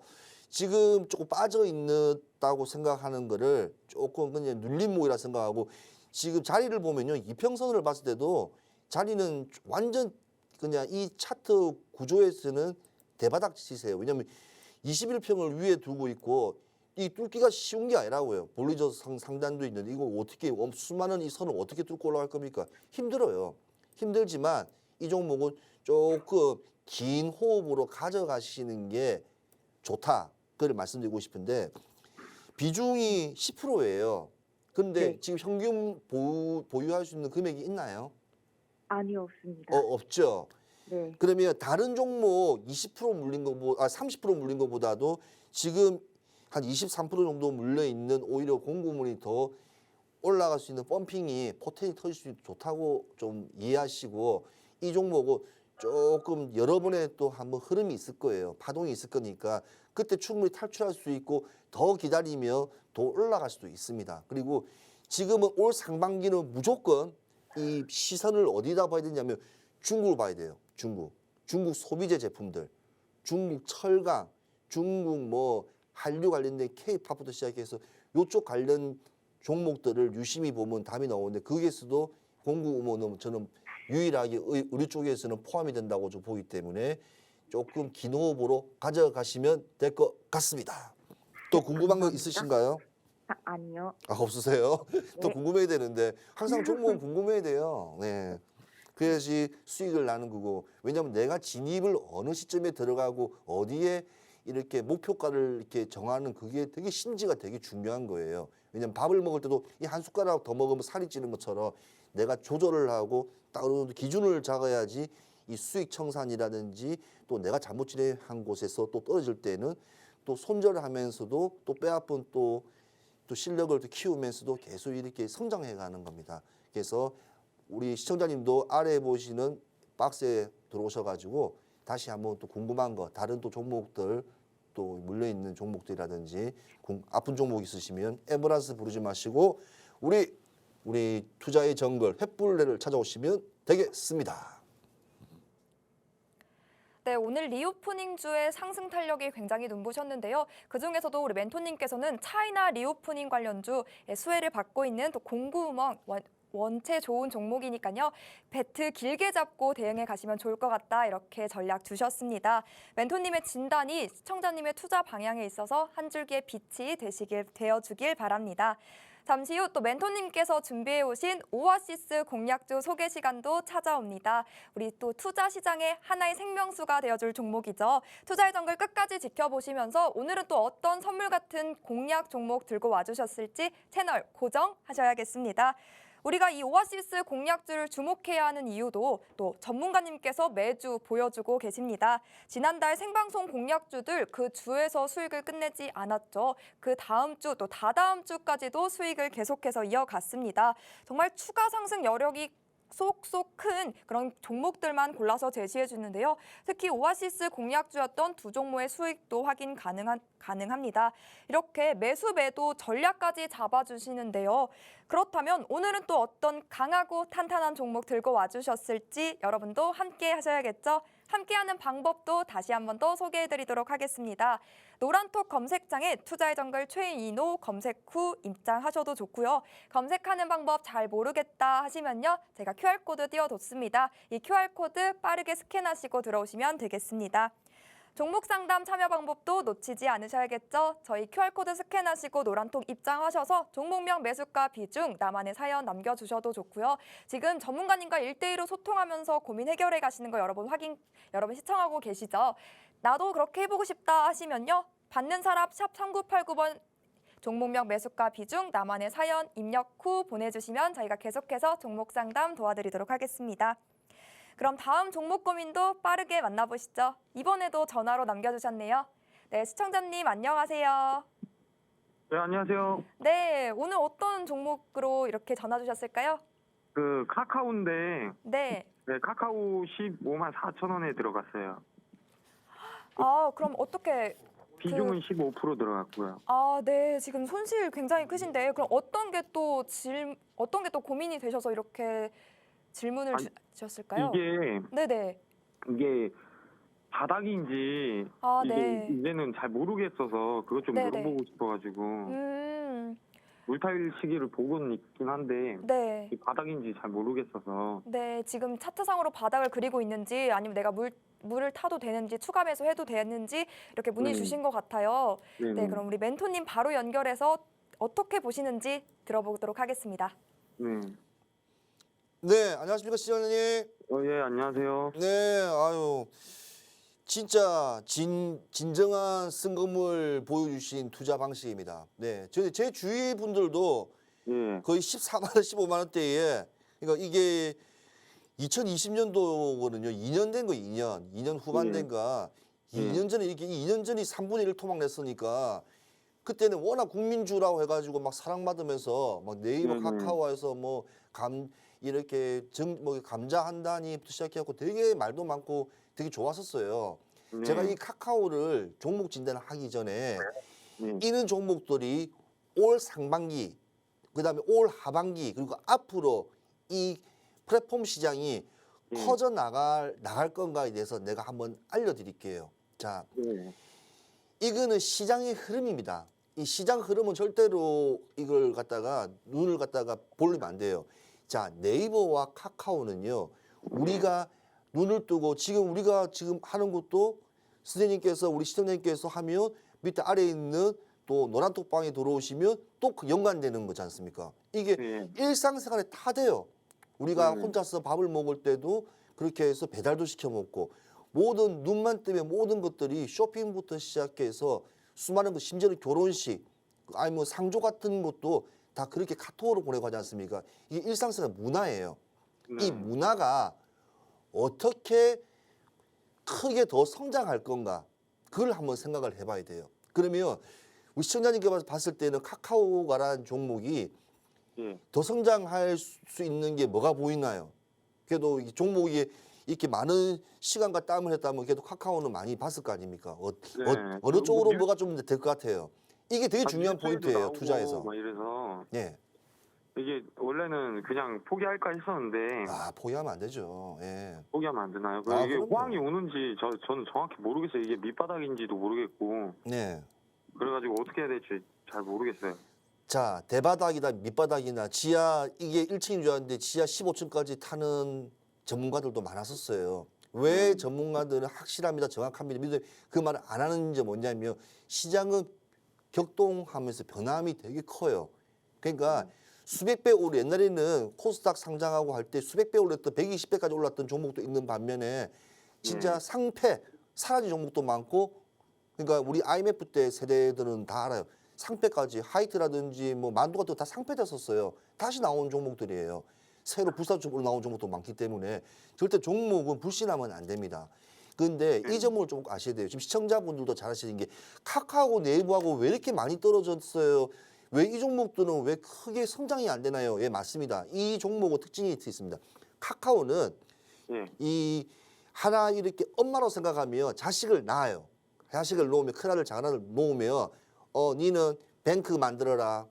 지금 조금 빠져 있다고 생각하는 거를 조금 그냥 눌림목이라 생각하고 지금 자리를 보면요. 이평선을 봤을 때도 자리는 완전 그냥 이 차트 구조에서는 대바닥 시세예요. 왜냐하면 21평을 위에 두고 있고 이 뚫기가 쉬운 게 아니라고요. 볼리저 상단도 있는데 이거 어떻게 수많은 이 선을 어떻게 뚫고 올라갈 겁니까? 힘들어요. 힘들지만 이 종목은 조금 긴 호흡으로 가져가시는 게 좋다. 그걸 말씀드리고 싶은데 비중이 10%예요. 그런데
네.
지금 현금 보유할 수 있는 금액이 있나요?
아니요, 없습니다.
없죠.
네.
그러면 다른 종목 20% 물린 거보다 30% 물린 것보다도 지금 한 23% 정도 물려 있는 오히려 공고물이 더 올라갈 수 있는 펌핑이 포텐이 터질 수 있는 좋다고 좀 이해하시고 이 종목은 조금 여러 번의 또 한번 흐름이 있을 거예요. 파동이 있을 거니까 그때 충분히 탈출할 수 있고 더 기다리면 더 올라갈 수도 있습니다. 그리고 지금은 올 상반기는 무조건 이 시선을 어디다 봐야 되냐면 중국을 봐야 돼요. 중국 소비재 제품들, 중국 철강, 중국 뭐 한류 관련된 K-팝부터 시작해서 이쪽 관련 종목들을 유심히 보면 답이 나오는데 거기에서도 공구음원은 저는 유일하게 우리 쪽에서는 포함이 된다고 좀 보기 때문에 조금 긴 호흡으로 가져가시면 될 것 같습니다. 또 궁금한 거 있으신가요?
아니요.
아, 없으세요? 또
네.
궁금해야 되는데 항상 종목은 궁금해야 돼요. 네. 그래야지 수익을 나는 거고 왜냐하면 내가 진입을 어느 시점에 들어가고 어디에 이렇게 목표가를 이렇게 정하는 그게 되게 심지가 되게 중요한 거예요. 왜냐하면 밥을 먹을 때도 이 한 숟가락 더 먹으면 살이 찌는 것처럼 내가 조절을 하고 딱 어느 정도 기준을 잡아야지 이 수익 청산이라든지 또 내가 잘못 진행한 곳에서 또 떨어질 때는 또 손절하면서도 또 빼앗은 또 실력을 또 키우면서도 계속 이렇게 성장해 가는 겁니다. 그래서 우리 시청자님도 아래 보시는 박스에 들어오셔가지고 다시 한번 또 궁금한 거 다른 또 종목들 또 물려 있는 종목들이라든지 아픈 종목 있으시면 앰뷸런스 부르지 마시고 우리 투자의 정글 횃불레를 찾아오시면 되겠습니다.
네, 오늘 리오프닝주의 상승 탄력이 굉장히 눈부셨는데요. 그중에서도 우리 멘토님께서는 차이나 리오프닝 관련주 수혜를 받고 있는 또 공구음원 원체 좋은 종목이니까요. 배트 길게 잡고 대응해 가시면 좋을 것 같다 이렇게 전략 주셨습니다. 멘토님의 진단이 시청자님의 투자 방향에 있어서 한 줄기의 빛이 되어주길 바랍니다. 잠시 후 또 멘토님께서 준비해 오신 오아시스 공략주 소개 시간도 찾아옵니다. 우리 또 투자 시장의 하나의 생명수가 되어줄 종목이죠. 투자의 정글 끝까지 지켜보시면서 오늘은 또 어떤 선물 같은 공략 종목 들고 와주셨을지 채널 고정하셔야겠습니다. 우리가 이 오아시스 공략주를 주목해야 하는 이유도 또 전문가님께서 매주 보여주고 계십니다. 지난달 생방송 공략주들 그 주에서 수익을 끝내지 않았죠. 그 다음 주 또 다다음 주까지도 수익을 계속해서 이어갔습니다. 정말 추가 상승 여력이 쏙쏙 큰 그런 종목들만 골라서 제시해 주는데요. 특히 오아시스 공략주였던 두 종목의 수익도 확인 가능합니다. 이렇게 매수 매도 전략까지 잡아주시는데요. 그렇다면 오늘은 또 어떤 강하고 탄탄한 종목 들고 와주셨을지 여러분도 함께 하셔야겠죠. 함께하는 방법도 다시 한 번 더 소개해드리도록 하겠습니다. 노란톡 검색창에 투자의 정글 최인호 검색 후 입장하셔도 좋고요. 검색하는 방법 잘 모르겠다 하시면요. 제가 QR코드 띄워뒀습니다. 이 QR코드 빠르게 스캔하시고 들어오시면 되겠습니다. 종목 상담 참여 방법도 놓치지 않으셔야겠죠. 저희 QR코드 스캔하시고 노란톡 입장하셔서 종목명 매수가 비중 나만의 사연 남겨주셔도 좋고요. 지금 전문가님과 1대1로 소통하면서 고민 해결해 가시는 거 여러분 시청하고 계시죠? 나도 그렇게 해보고 싶다 하시면요. 받는 사람 샵 3989번 종목명 매수가 비중 나만의 사연 입력 후 보내주시면 저희가 계속해서 종목 상담 도와드리도록 하겠습니다. 그럼 다음 종목 고민도 빠르게 만나보시죠. 이번에도 전화로 남겨주셨네요. 네, 시청자님 안녕하세요.
네, 안녕하세요.
네, 오늘 어떤 종목으로 이렇게 전화 주셨을까요?
그 카카오인데
네.
네, 카카오 15만 4천 원에 들어갔어요.
아, 그럼 어떻게
비중은 15% 들어갔고요.
아, 네. 지금 손실 굉장히 크신데 그럼 어떤 게 또 고민이 되셔서 이렇게 질문을 주셨을까요? 네네.
이게 바닥인지
아,
이게
네.
이제는 잘 모르겠어서 그것 좀
네네.
물어보고 싶어가지고
음,
물타일 시기를 보고는 있긴 한데
네.
이 바닥인지 잘 모르겠어서
네, 지금 차트상으로 바닥을 그리고 있는지 아니면 내가 물을 타도 되는지 추가 매수해도 되는지 이렇게 문의 주신 것 같아요. 네, 그럼 우리 멘토님 바로 연결해서 어떻게 보시는지 들어보도록 하겠습니다.
네.
네, 안녕하십니까 시청자님.
예, 안녕하세요.
네, 아유 진짜 진정한 쓴금을 보여주신 투자 방식입니다. 네, 제 주위 분들도
예.
거의 14만 원, 15만 원대에 그러니까 이게 2020년도거든요. 2년 된 거 2년 후반 된가.
예.
2년 전에 이게 2년 전이 3분의 1 토막 냈으니까 그때는 워낙 국민주라고 해가지고 막 사랑받으면서 막 네이버
네네.
카카오에서 뭐 이렇게 뭐 감자 한 단위부터 시작해갖고 되게 말도 많고 되게 좋았었어요.
네.
제가 이 카카오를 종목 진단을 하기 전에
네.
이런 종목들이 올 상반기, 그다음에 올 하반기 그리고 앞으로 이 플랫폼 시장이 커져 나갈 건가에 대해서 내가 한번 알려드릴게요. 자,
네.
이거는 시장의 흐름입니다. 이 시장 흐름은 절대로 이걸 갖다가 눈을 갖다가 볼리면 안 돼요. 자, 네이버와 카카오는요. 우리가 눈을 뜨고 우리가 지금 하는 것도 선생님께서 우리 시청자님께서 하면 밑에 아래에 있는 또 노란 톡방에 들어오시면 또 그 연관되는 거지 않습니까? 이게
네.
일상생활에 다 돼요. 우리가
네.
혼자서 밥을 먹을 때도 그렇게 해서 배달도 시켜 먹고 모든 눈만 뜨면 모든 것들이 쇼핑부터 시작해서 수많은 것 심지어는 결혼식 아니 뭐 상조 같은 것도 다 그렇게 카톡으로 보내고 하지 않습니까? 이게 일상생활 문화예요.
네.
이 문화가 어떻게 크게 더 성장할 건가 그걸 한번 생각을 해봐야 돼요. 그러면 우리 시청자님께 봤을 때는 카카오가라는 종목이
예.
더 성장할 수 있는 게 뭐가 보이나요? 그래도 이 종목이 이렇게 많은 시간과 땀을 했다면 그래도 카카오는 많이 봤을 거 아닙니까?
네.
어느 쪽으로
뭐
뭐가 좀 될 것 같아요? 이게 되게 중요한
뉴스에도
포인트예요,
나오고
투자에서.
막 이래서
예.
이게 원래는 그냥 포기할까 했었는데
아, 포기하면 안 되죠. 예.
포기하면 안 되나요?
아,
이게
그럼요.
호황이 오는지 저는 정확히 모르겠어요. 이게 밑바닥인지도 모르겠고
네.
그래가지고 어떻게 해야 될지 잘 모르겠어요.
자, 대바닥이다, 밑바닥이나 지하 이게 1층인 줄 알았는데 지하 15층까지 타는 전문가들도 많았었어요. 왜 전문가들은 확실합니다, 정확합니다. 믿어요. 그 말을 안 하는 게 뭐냐면 시장은 격동하면서 변함이 되게 커요. 그러니까 수백 배 오르 옛날에는 코스닥 상장하고 할 때 수백 배 올랐던 120배까지 올랐던 종목도 있는 반면에 진짜 상패 사라진 종목도 많고 그러니까 우리 IMF 때 세대들은 다 알아요. 상패까지 하이트라든지 뭐 만두 같은 거 다 상패됐었어요. 다시 나온 종목들이에요. 새로 불사조로 나온 종목도 많기 때문에 절대 종목은 불신하면 안 됩니다. 그런데 이 점을 좀 아셔야 돼요. 지금 시청자분들도 잘 아시는 게 카카오 네이버하고 왜 이렇게 많이 떨어졌어요? 왜 이 종목들은 왜 크게 성장이 안 되나요? 예, 맞습니다. 이 종목은 특징이 있습니다. 카카오는
예.
이 하나 이렇게 엄마로 생각하며 자식을 낳아요. 자식을 놓으면 큰아들 작은아들 놓으면 니는 뱅크 만들어라.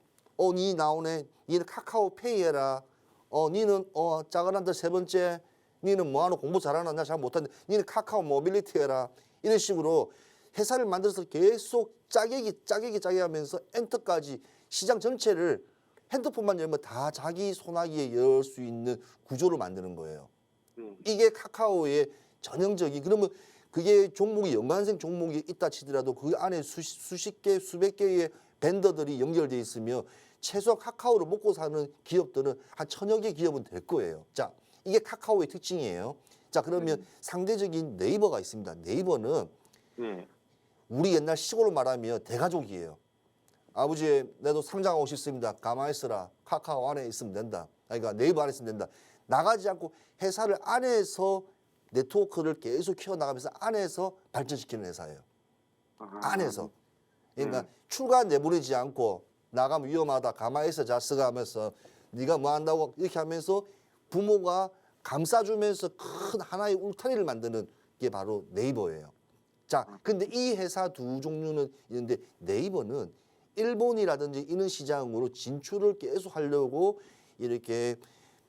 니 나오네. 니는 카카오페이 해라. 니는 작은아들 세 번째. 니는 뭐하노 공부 잘하나 나 잘 못하는데 니는 카카오 모빌리티 해라. 이런 식으로 회사를 만들어서 계속 짜게기 하면서 엔터까지 시장 전체를 핸드폰만 열면 다 자기 손아귀에 열 수 있는 구조를 만드는 거예요. 이게 카카오의 전형적인 그러면 그게 종목이 연관성 종목이 있다 치더라도 그 안에 수십 개 수백 개의 벤더들이 연결돼 있으며 최소 카카오를 먹고 사는 기업들은 한 1000여 개 기업은 될 거예요. 자, 이게 카카오의 특징이에요. 자, 그러면 상대적인 네이버가 있습니다. 네이버는
예.
우리 옛날 시골로 말하면 대가족이에요. 아버지, 나도 상장하고 싶습니다. 가만히 있어라. 카카오 안에 있으면 된다. 그러니까 네이버 안에 있으면 된다. 나가지 않고 회사를 안에서 네트워크를 계속 키워나가면서 안에서 발전시키는 회사예요. 안에서. 그러니까 출가 내보내지 않고 나가면 위험하다. 가만히 있어 자스가 하면서 네가 뭐 한다고 이렇게 하면서 부모가 감싸주면서 큰 하나의 울타리를 만드는 게 바로 네이버예요. 자, 근데 이 회사 두 종류는 있는데 네이버는 일본이라든지 이런 시장으로 진출을 계속 하려고 이렇게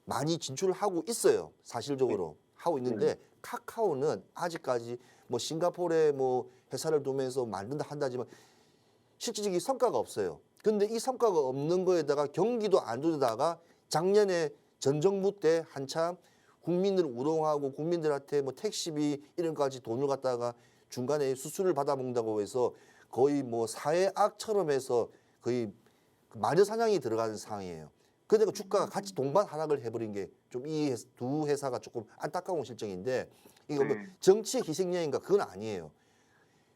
많이 진출을 하고 있어요. 사실적으로 하고 있는데 카카오는 아직까지 뭐 싱가포르에 뭐 회사를 두면서 만든다 한다지만 실질적인 성과가 없어요. 근데 이 성과가 없는 거에다가 경기도 안 좋다가 작년에 전 정부 때 한참 국민들을 우롱하고 국민들한테 뭐 택시비 이런 까지 돈을 갖다가 중간에 수수료를 받아먹는다고 해서 거의 뭐 사회악처럼 해서 거의 마녀 사냥이 들어가는 상황이에요. 그러니까 주가가 같이 동반 하락을 해버린 게 좀 이 두 회사가 조금 안타까운 실정인데 이거 뭐 정치의 희생양인가 그건 아니에요.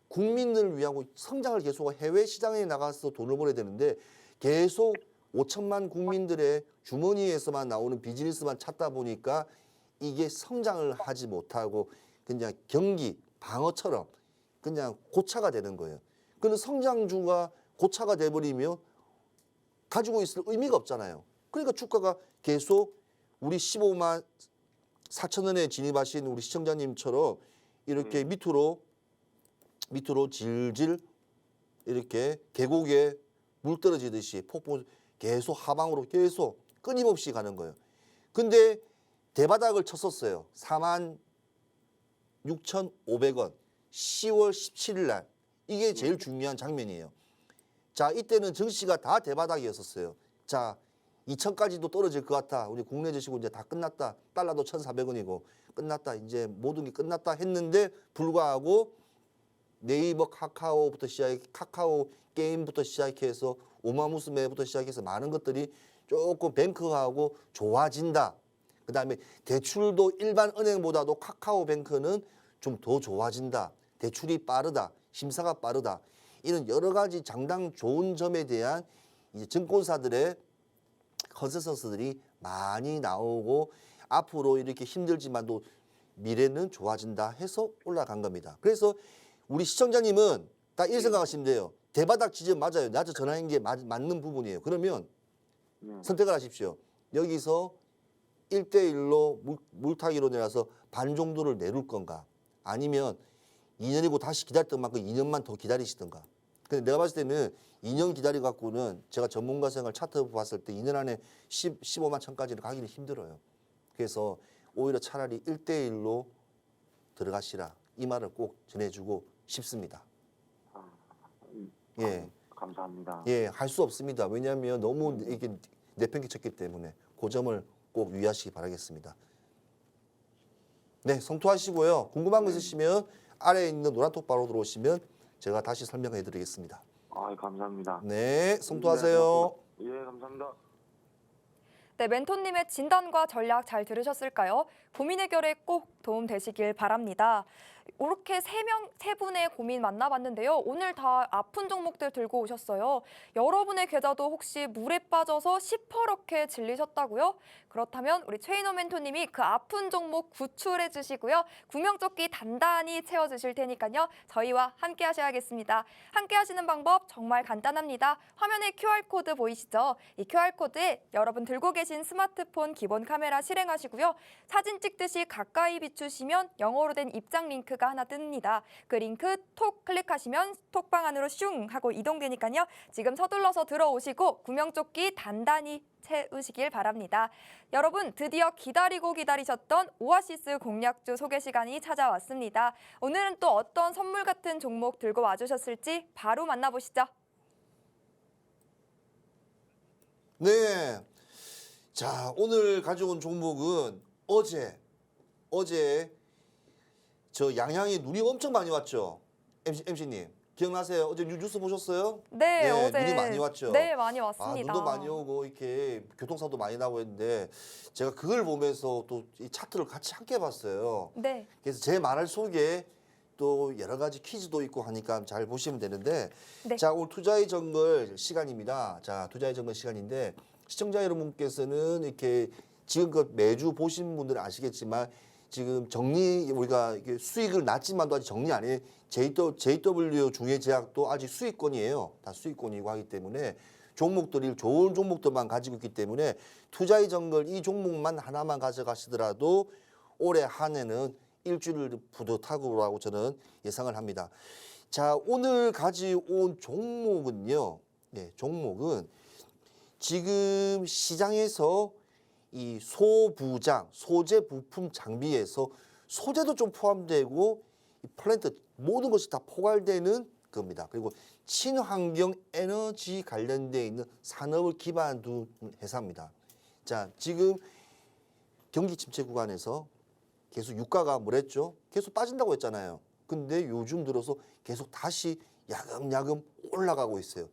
국민들을 위하고 성장을 계속 해외 시장에 나가서 돈을 벌어야 되는데 계속 5천만 국민들의 주머니에서만 나오는 비즈니스만 찾다 보니까 이게 성장을 하지 못하고 그냥 경기 방어처럼 그냥 고차가 되는 거예요. 그는 성장주가 고차가 돼버리면 가지고 있을 의미가 없잖아요. 그러니까 주가가 계속 우리 15만 4천 원에 진입하신 우리 시청자님처럼 이렇게 밑으로 질질 이렇게 계곡에 물 떨어지듯이 폭포 계속 하방으로 계속 끊임없이 가는 거예요. 근데 대바닥을 쳤었어요. 46,500원 10월 17일 날. 이게 제일 중요한 장면이에요. 자, 이때는 증시가 다 대바닥이었었어요. 자, 2천까지도 떨어질 것 같아. 우리 국내 주식은 이제 다 끝났다. 달러도 1,400원이고 끝났다. 이제 모든 게 끝났다 했는데 불구하고 네이버 카카오부터 카카오 게임부터 시작해서 오마무스메부터 시작해서 많은 것들이 조금 뱅크하고 좋아진다. 그다음에 대출도 일반 은행보다도 카카오뱅크는 좀 더 좋아진다. 대출이 빠르다. 심사가 빠르다. 이런 여러 가지 장당 좋은 점에 대한 이제 증권사들의 컨센서스들이 많이 나오고 앞으로 이렇게 힘들지만도 미래는 좋아진다 해서 올라간 겁니다. 그래서 우리 시청자님은 딱 이렇게 생각하시면 돼요. 대바닥 지점 맞아요. 나한테 전화한 게 맞는 부분이에요. 그러면 선택을 하십시오. 여기서 1대1로 물타기로 내려서 반 정도를 내릴 건가? 아니면 2년이고 다시 기다렸던 만큼 2년만 더 기다리시던가. 근데 내가 봤을 때는 2년 기다려 갖고는 제가 전문가 생활 차트 봤을 때 2년 안에 15만 천까지는 가기는 힘들어요. 그래서 오히려 차라리 1대1로 들어가시라. 이 말을 꼭 전해주고 싶습니다. 예.
감사합니다.
예, 할 수 없습니다. 왜냐하면 너무 이게 내팽개쳤기 때문에 그 점을 꼭 유의하시기 바라겠습니다. 네, 성토하시고요. 궁금한 거 있으시면 아래에 있는 노란 톡바로 들어오시면 제가 다시 설명해 드리겠습니다.
아, 감사합니다.
네, 성토하세요.
예, 감사합니다.
네, 멘토님의 진단과 전략 잘 들으셨을까요? 고민 해결에 꼭 도움 되시길 바랍니다. 이렇게 세 분의 고민 만나봤는데요. 오늘 다 아픈 종목들 들고 오셨어요. 여러분의 계좌도 혹시 물에 빠져서 시퍼렇게 질리셨다고요? 그렇다면 우리 최인호 멘토님이 그 아픈 종목 구출해 주시고요. 구명조끼 단단히 채워주실 테니까요. 저희와 함께 하셔야겠습니다. 함께 하시는 방법 정말 간단합니다. 화면에 QR코드 보이시죠? 이 QR코드에 여러분 들고 계신 스마트폰 기본 카메라 실행하시고요. 사진 찍듯이 가까이 비추시면 영어로 된 입장 링크가 하나 뜹니다. 그 링크 톡 클릭하시면 톡방 안으로 슝 하고 이동되니까요. 지금 서둘러서 들어오시고 구명조끼 단단히 채우시길 바랍니다. 여러분 드디어 기다리고 기다리셨던 오아시스 공략주 소개 시간이 찾아왔습니다. 오늘은 또 어떤 선물 같은 종목 들고 와주셨을지 바로 만나보시죠.
네. 자, 오늘 가져온 종목은 어제 저 양양에 눈이 엄청 많이 왔죠. MC님 기억나세요? 어제 뉴스 보셨어요?
네, 어제
눈이 많이 왔죠.
네, 많이 왔습니다.
눈도 많이 오고 이렇게 교통사고도 많이 나고 했는데 제가 그걸 보면서 또 이 차트를 같이 함께 봤어요.
네.
그래서 제 말 속에 또 여러 가지 퀴즈도 있고 하니까 잘 보시면 되는데
네.
자, 오늘 투자의 정글 시간입니다. 자, 투자의 정글 시간인데 시청자 여러분께서는 이렇게 지금껏 매주 보신 분들은 아시겠지만 지금 우리가 이게 수익을 났지만도 아직 정리 안 해. JW 중해제약도 아직 수익권이에요. 다 수익권이고 하기 때문에 종목들이 좋은 종목들만 가지고 있기 때문에 투자의 정글 이 종목만 하나만 가져가시더라도 올해 한 해는 일주일을 뿌듯하고라고 저는 예상을 합니다. 자, 오늘 가져온 종목은요. 네, 종목은 지금 시장에서 이 소부장, 소재 부품 장비에서 소재도 좀 포함되고 이 플랜트 모든 것이 다 포괄되는 겁니다. 그리고 친환경 에너지 관련돼 있는 산업을 기반으로 둔 회사입니다. 자, 지금 경기 침체 구간에서 계속 유가가 뭐랬죠? 계속 빠진다고 했잖아요. 근데 요즘 들어서 계속 다시 야금야금 올라가고 있어요.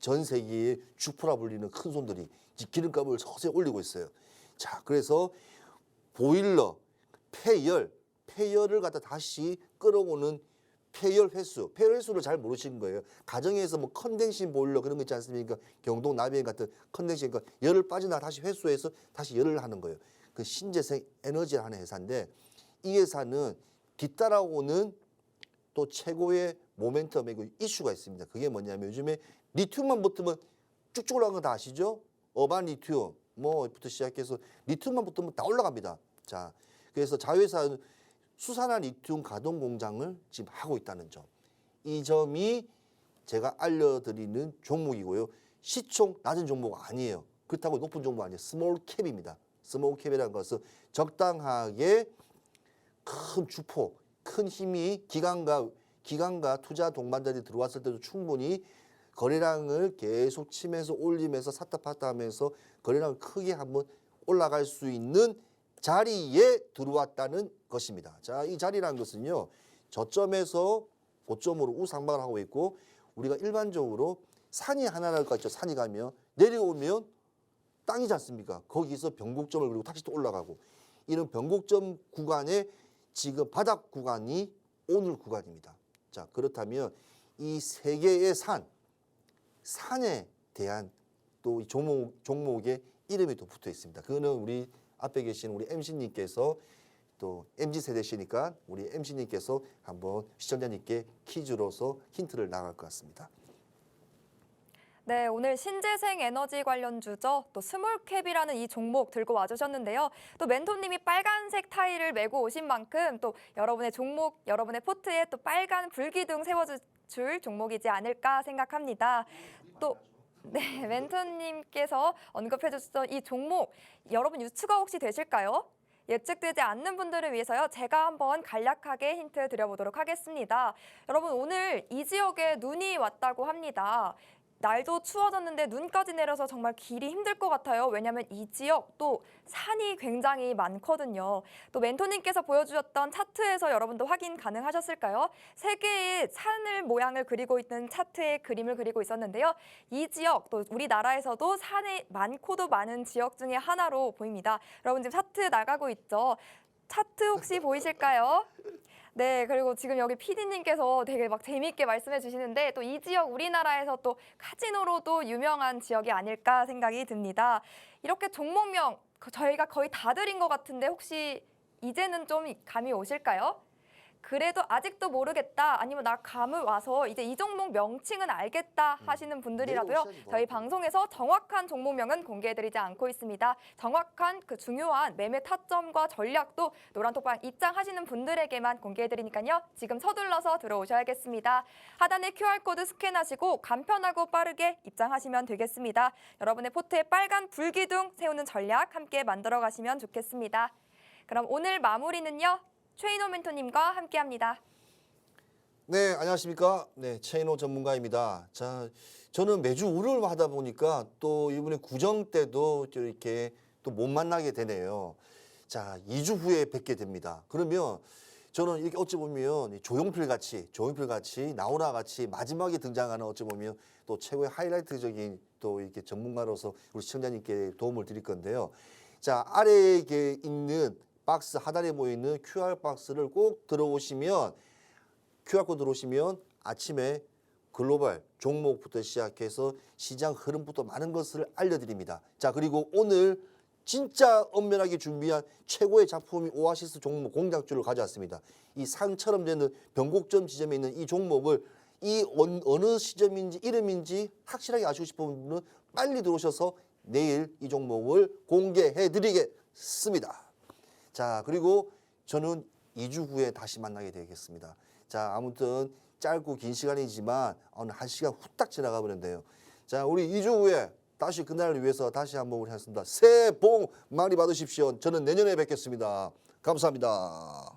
전 세계의 주포라 불리는 큰 손들이 기름값을 서서히 올리고 있어요. 자, 그래서 보일러, 폐열을 갖다 다시 끌어오는 폐열 횟수를 잘 모르시는 거예요. 가정에서 뭐 컨덴싱 보일러 그런 거 있지 않습니까? 경동 나비행 같은 컨덴싱, 그러니까 열을 빠지나 다시 회수해서 다시 열을 하는 거예요. 그 신재생 에너지를 하는 회사인데 이 회사는 뒤따라오는 또 최고의 모멘텀이고 이슈가 있습니다. 그게 뭐냐면 요즘에 리튬만 붙으면 쭉쭉 올라가는 거 다 아시죠? 어반 리튬 뭐부터 시작해서 리튬만 붙으면 다 올라갑니다. 자, 그래서 자회사 수산화 리튬 가동 공장을 지금 하고 있다는 점. 이 점이 제가 알려드리는 종목이고요. 시총 낮은 종목 아니에요. 그렇다고 높은 종목 아니에요. 스몰 캡입니다. 스몰 캡이라는 것은 적당하게 큰 주포, 큰 힘이 기관과 투자 동반자들이 들어왔을 때도 충분히 거래량을 계속 치면서 올리면서 샀다 팔다 하면서 거래량을 크게 한번 올라갈 수 있는 자리에 들어왔다는 것입니다. 자, 이 자리라는 것은요. 저점에서 고점으로 우상방을 하고 있고 우리가 일반적으로 산이 하나랄 것 같죠. 산이 가면 내려오면 땅이지 않습니까? 거기서 변곡점을 그리고 다시 또 올라가고 이런 변곡점 구간에 지금 바닥 구간이 오늘 구간입니다. 자, 그렇다면 이 세 개의 산에 대한 또 이 종목의 이름이 또 붙어 있습니다. 그거는 우리 앞에 계신 우리 MC님께서 또 MZ세대시니까 우리 MC님께서 한번 시청자님께 퀴즈로서 힌트를 나갈 것 같습니다.
네, 오늘 신재생 에너지 관련주죠. 또 스몰캡이라는 이 종목 들고 와주셨는데요. 또 멘토님이 빨간색 타일을 메고 오신 만큼 또 여러분의 종목, 여러분의 포트에 또 빨간 불기둥 세워줄 종목이지 않을까 생각합니다. 또 네, 멘토님께서 언급해 주셨던 이 종목, 여러분 유추가 혹시 되실까요? 예측되지 않는 분들을 위해서요. 제가 한번 간략하게 힌트 드려보도록 하겠습니다. 여러분 오늘 이 지역에 눈이 왔다고 합니다. 날도 추워졌는데 눈까지 내려서 정말 길이 힘들 것 같아요. 왜냐하면 이 지역 또 산이 굉장히 많거든요. 또 멘토님께서 보여주셨던 차트에서 여러분도 확인 가능하셨을까요? 세 개의 산을 모양을 그리고 있는 차트의 그림을 그리고 있었는데요. 이 지역 또 우리나라에서도 산이 많고도 많은 지역 중에 하나로 보입니다. 여러분 지금 차트 나가고 있죠? 차트 혹시 보이실까요? 네, 그리고 지금 여기 PD님께서 되게 막 재미있게 말씀해 주시는데 또 이 지역 우리나라에서 또 카지노로도 유명한 지역이 아닐까 생각이 듭니다. 이렇게 종목명 저희가 거의 다 드린 것 같은데 혹시 이제는 좀 감이 오실까요? 그래도 아직도 모르겠다 아니면 나 감을 와서 이제 이 종목 명칭은 알겠다 하시는 분들이라도요. 저희 방송에서 정확한 종목명은 공개해드리지 않고 있습니다. 정확한 그 중요한 매매 타점과 전략도 노란톡방 입장하시는 분들에게만 공개해드리니까요. 지금 서둘러서 들어오셔야겠습니다. 하단에 QR코드 스캔하시고 간편하고 빠르게 입장하시면 되겠습니다. 여러분의 포트에 빨간 불기둥 세우는 전략 함께 만들어 가시면 좋겠습니다. 그럼 오늘 마무리는요. 최인호 멘토님과 함께합니다.
네, 안녕하십니까? 네, 최인호 전문가입니다. 자, 저는 매주 우려를 하다 보니까 또 이번에 구정 때도 이렇게 또 못 만나게 되네요. 자, 2주 후에 뵙게 됩니다. 그러면 저는 이렇게 어찌 보면 조용필 같이 나훈아 같이 마지막에 등장하는 어찌 보면 또 최고의 하이라이트적인 또 이렇게 전문가로서 우리 시청자님께 도움을 드릴 건데요. 자, 아래에 있는 박스 하단에 보이는 QR 박스를 꼭 들어오시면 QR코드 들어오시면 아침에 글로벌 종목부터 시작해서 시장 흐름부터 많은 것을 알려드립니다. 자, 그리고 오늘 진짜 엄밀하게 준비한 최고의 작품이 오아시스 종목 공략주를 가져왔습니다. 이 산처럼 되는 변곡점 지점에 있는 이 종목을 이 어느 시점인지 이름인지 확실하게 아시고 싶은 분은 빨리 들어오셔서 내일 이 종목을 공개해 드리겠습니다. 자, 그리고 저는 2주 후에 다시 만나게 되겠습니다. 자, 아무튼 짧고 긴 시간이지만 오늘 1시간 후딱 지나가 버렸네요. 자, 우리 2주 후에 다시 그날을 위해서 다시 한번 우리 하겠습니다. 새해 복 많이 받으십시오. 저는 내년에 뵙겠습니다. 감사합니다.